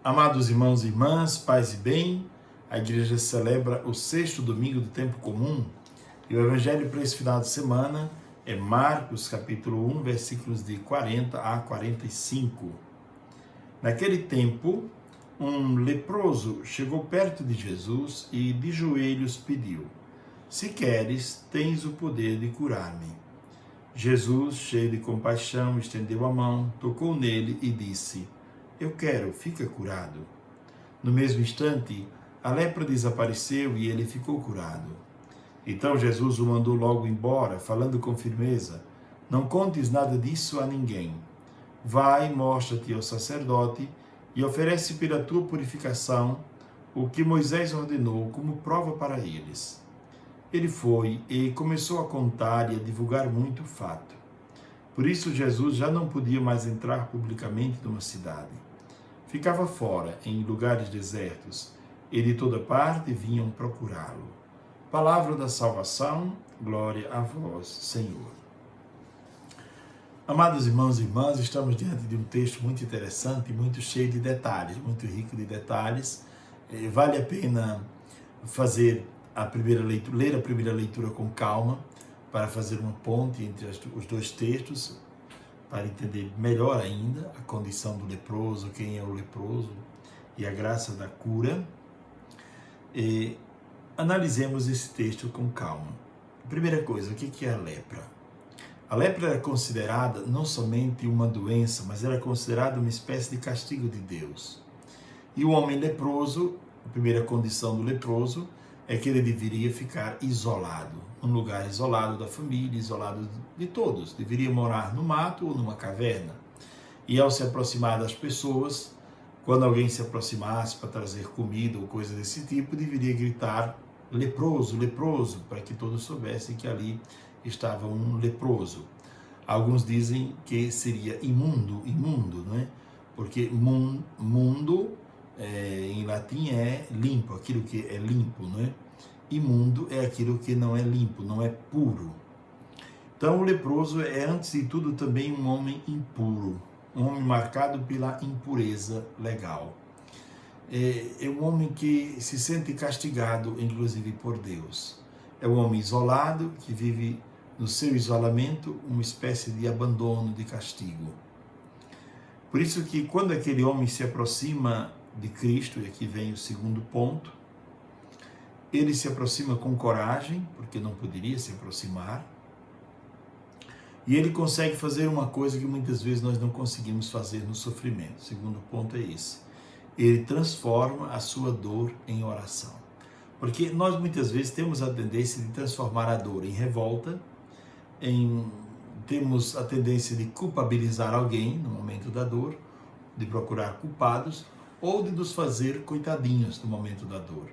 Amados irmãos e irmãs, paz e bem, a igreja celebra o sexto domingo do tempo comum e o evangelho para esse final de semana é Marcos capítulo 1, versículos de 40 a 45. Naquele tempo, um leproso chegou perto de Jesus e de joelhos pediu: "Se queres, tens o poder de curar-me." Jesus, cheio de compaixão, estendeu a mão, tocou nele e disse: "Eu quero, fica curado." No mesmo instante, a lepra desapareceu e ele ficou curado. Então Jesus o mandou logo embora, falando com firmeza: "Não contes nada disso a ninguém. Vai, mostra-te ao sacerdote e oferece pela tua purificação o que Moisés ordenou como prova para eles." Ele foi e começou a contar e a divulgar muito o fato. Por isso Jesus já não podia mais entrar publicamente numa cidade. Ficava fora, em lugares desertos, e de toda parte vinham procurá-lo. Palavra da salvação, glória a vós, Senhor. Amados irmãos e irmãs, estamos diante de um texto muito interessante, muito cheio de detalhes, muito rico de detalhes. Vale a pena fazer ler a primeira leitura com calma, para fazer uma ponte entre os dois textos, para entender melhor ainda a condição do leproso, quem é o leproso e a graça da cura. E analisemos esse texto com calma. Primeira coisa, o que é a lepra? A lepra era considerada não somente uma doença, mas era considerada uma espécie de castigo de Deus. E o homem leproso, a primeira condição do leproso, é que ele deveria ficar isolado, num lugar isolado da família, isolado de todos. Deveria morar no mato ou numa caverna. E ao se aproximar das pessoas, quando alguém se aproximasse para trazer comida ou coisa desse tipo, deveria gritar: "Leproso, leproso", para que todos soubessem que ali estava um leproso. Alguns dizem que seria imundo, não é? Porque mundo em latim é limpo, aquilo que é limpo, não é? Imundo é aquilo que não é limpo, não é puro. Então o leproso é, antes de tudo, também um homem impuro, um homem marcado pela impureza legal. É um homem que se sente castigado, inclusive, por Deus. É um homem isolado, que vive no seu isolamento uma espécie de abandono, de castigo. Por isso que quando aquele homem se aproxima de Cristo, e aqui vem o segundo ponto, ele se aproxima com coragem, porque não poderia se aproximar, e ele consegue fazer uma coisa que muitas vezes nós não conseguimos fazer no sofrimento. O segundo ponto é esse: ele transforma a sua dor em oração. Porque nós muitas vezes temos a tendência de transformar a dor em revolta, temos a tendência de culpabilizar alguém no momento da dor, de procurar culpados, ou de nos fazer coitadinhos no momento da dor.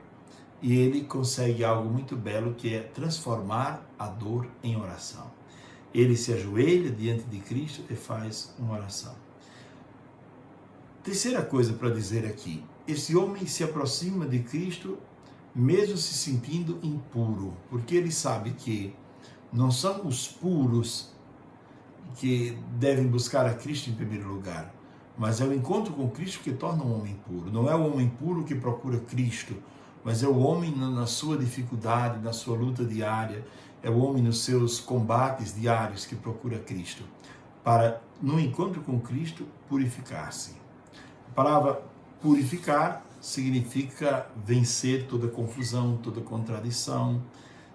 E ele consegue algo muito belo, que é transformar a dor em oração. Ele se ajoelha diante de Cristo e faz uma oração. Terceira coisa para dizer aqui: esse homem se aproxima de Cristo mesmo se sentindo impuro, porque ele sabe que não são os puros que devem buscar a Cristo em primeiro lugar, mas é o encontro com Cristo que torna um homem puro. Não é o homem puro que procura Cristo, mas é o homem na sua dificuldade, na sua luta diária, é o homem nos seus combates diários que procura Cristo, para, no encontro com Cristo, purificar-se. A palavra purificar significa vencer toda confusão, toda contradição.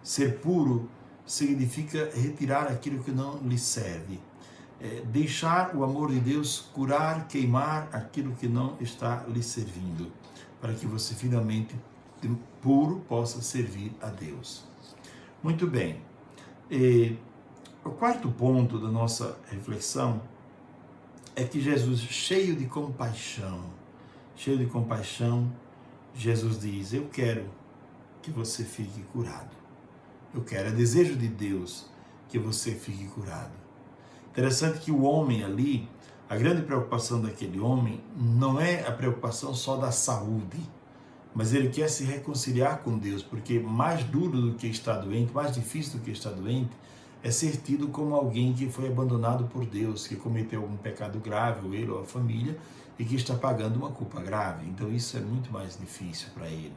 Ser puro significa retirar aquilo que não lhe serve. Deixar o amor de Deus curar, queimar aquilo que não está lhe servindo, para que você finalmente, puro, possa servir a Deus. Muito bem. O quarto ponto da nossa reflexão é que Jesus, cheio de compaixão, Jesus diz: "Eu quero que você fique curado. Eu quero, é desejo de Deus que você fique curado." Interessante que o homem ali, a grande preocupação daquele homem não é a preocupação só da saúde, mas ele quer se reconciliar com Deus, porque mais duro do que estar doente, mais difícil do que estar doente, é ser tido como alguém que foi abandonado por Deus, que cometeu algum pecado grave, ou ele ou a família, e que está pagando uma culpa grave. Então isso é muito mais difícil para ele.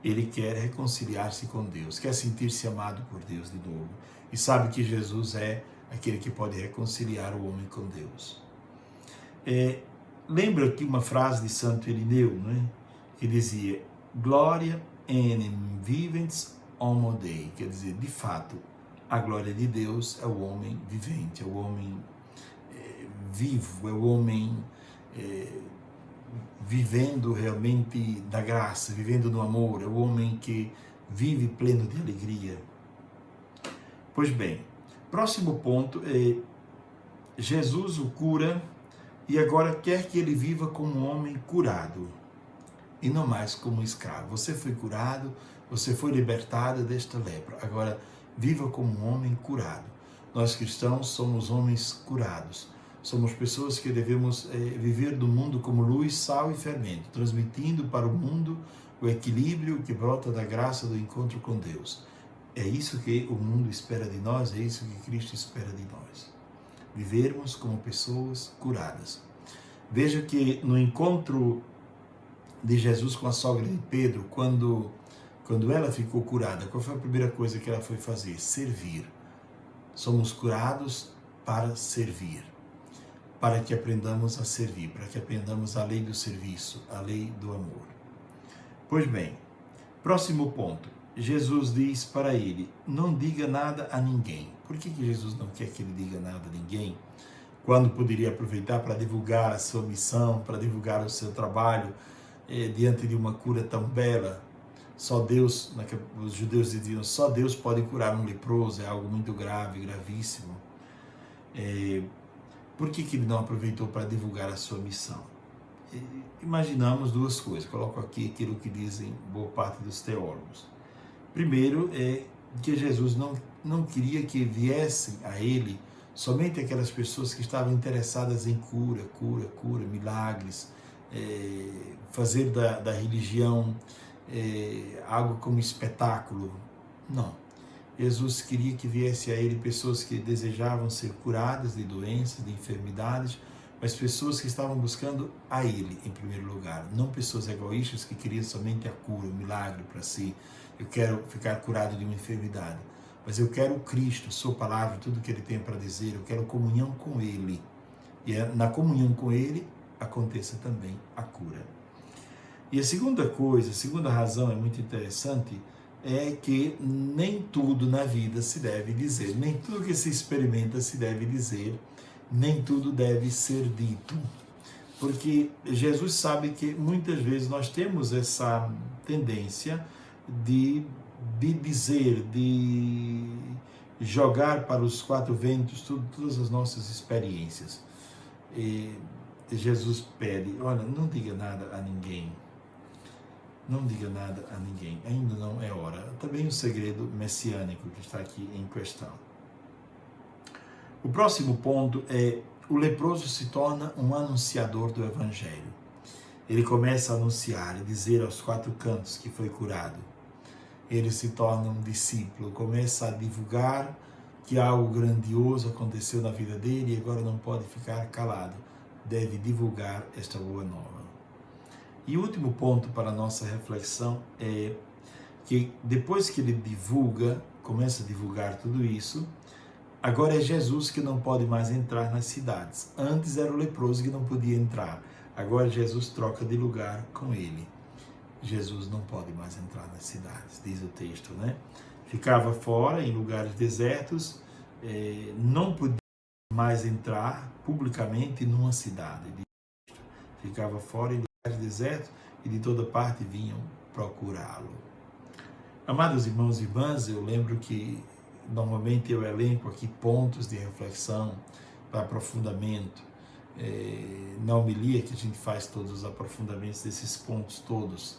Ele quer reconciliar-se com Deus, quer sentir-se amado por Deus de novo e sabe que Jesus é aquele que pode reconciliar o homem com Deus. Lembra aqui uma frase de Santo Irineu, né, que dizia: Gloria enim vivens homo Dei, quer dizer, de fato, a glória de Deus é o homem vivente, é o homem vivo, é o homem vivendo realmente da graça, vivendo no amor, é o homem que vive pleno de alegria. Pois bem, próximo ponto é: Jesus o cura e agora quer que ele viva como um homem curado e não mais como um escravo. Você foi curado, você foi libertado desta lepra, agora viva como um homem curado. Nós cristãos somos homens curados. Somos pessoas que devemos viver do mundo como luz, sal e fermento, transmitindo para o mundo o equilíbrio que brota da graça do encontro com Deus. É isso que o mundo espera de nós, é isso que Cristo espera de nós. Vivermos como pessoas curadas. Veja que no encontro de Jesus com a sogra de Pedro, quando ela ficou curada, qual foi a primeira coisa que ela foi fazer? Servir. Somos curados para servir. Para que aprendamos a servir, para que aprendamos a lei do serviço, a lei do amor. Pois bem, próximo ponto. Jesus diz para ele: não diga nada a ninguém. Por que Jesus não quer que ele diga nada a ninguém? Quando poderia aproveitar para divulgar a sua missão, para divulgar o seu trabalho, diante de uma cura tão bela. Só Deus, os judeus diziam, só Deus pode curar um leproso, é algo muito grave, gravíssimo. Por que ele não aproveitou para divulgar a sua missão? Imaginamos duas coisas, coloco aqui aquilo que dizem boa parte dos teólogos. Primeiro é que Jesus não queria que viessem a ele somente aquelas pessoas que estavam interessadas em cura, milagres, fazer da religião algo como espetáculo. Não. Jesus queria que viesse a ele pessoas que desejavam ser curadas de doenças, de enfermidades, mas pessoas que estavam buscando a ele em primeiro lugar, não pessoas egoístas que queriam somente a cura, o milagre para si. Eu quero ficar curado de uma enfermidade, mas eu quero Cristo, sua palavra, tudo que ele tem para dizer, eu quero comunhão com ele. E na comunhão com ele aconteça também a cura. E a segunda coisa, a segunda razão é muito interessante, é que nem tudo na vida se deve dizer, nem tudo que se experimenta se deve dizer, nem tudo deve ser dito. Porque Jesus sabe que muitas vezes nós temos essa tendência de dizer, de jogar para os quatro ventos todas as nossas experiências. E Jesus pede, olha, não diga nada a ninguém. Não diga nada a ninguém, ainda não é hora. Também o segredo messiânico que está aqui em questão. O próximo ponto é: o leproso se torna um anunciador do Evangelho. Ele começa a anunciar e dizer aos quatro cantos que foi curado. Ele se torna um discípulo, começa a divulgar que algo grandioso aconteceu na vida dele e agora não pode ficar calado. Deve divulgar esta boa nova. E o último ponto para a nossa reflexão é que depois que ele divulga, começa a divulgar tudo isso, agora é Jesus que não pode mais entrar nas cidades. Antes era o leproso que não podia entrar. Agora Jesus troca de lugar com ele. Jesus não pode mais entrar nas cidades, diz o texto, né? Ficava fora, em lugares desertos, não podia mais entrar publicamente numa cidade. Ficava fora em lugares desertos e de toda parte vinham procurá-lo. Amados irmãos e irmãs, eu lembro que normalmente eu elenco aqui pontos de reflexão para aprofundamento. Na homilia que a gente faz todos os aprofundamentos desses pontos todos,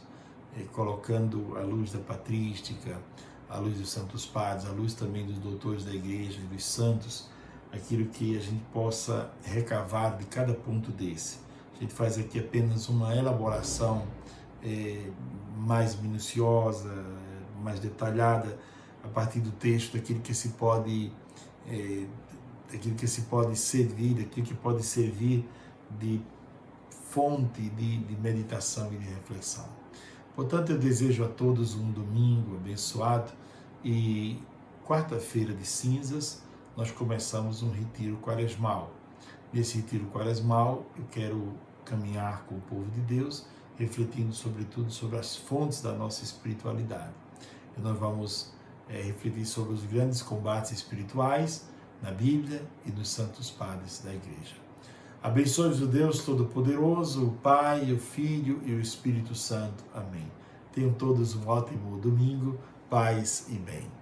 colocando a luz da patrística, a luz dos santos padres, a luz também dos doutores da igreja e dos santos, aquilo que a gente possa recavar de cada ponto desse. A gente faz aqui apenas uma elaboração mais minuciosa, mais detalhada, a partir do texto, daquilo que se pode servir, daquilo que pode servir de fonte de meditação e de reflexão. Portanto, eu desejo a todos um domingo abençoado e quarta-feira de cinzas nós começamos um retiro quaresmal. Nesse retiro quaresmal eu quero caminhar com o povo de Deus, refletindo sobretudo sobre as fontes da nossa espiritualidade. E nós vamos refletir sobre os grandes combates espirituais na Bíblia e nos santos padres da Igreja. Abençoe-vos o Deus Todo-Poderoso, o Pai, o Filho e o Espírito Santo. Amém. Tenham todos um ótimo domingo, paz e bem.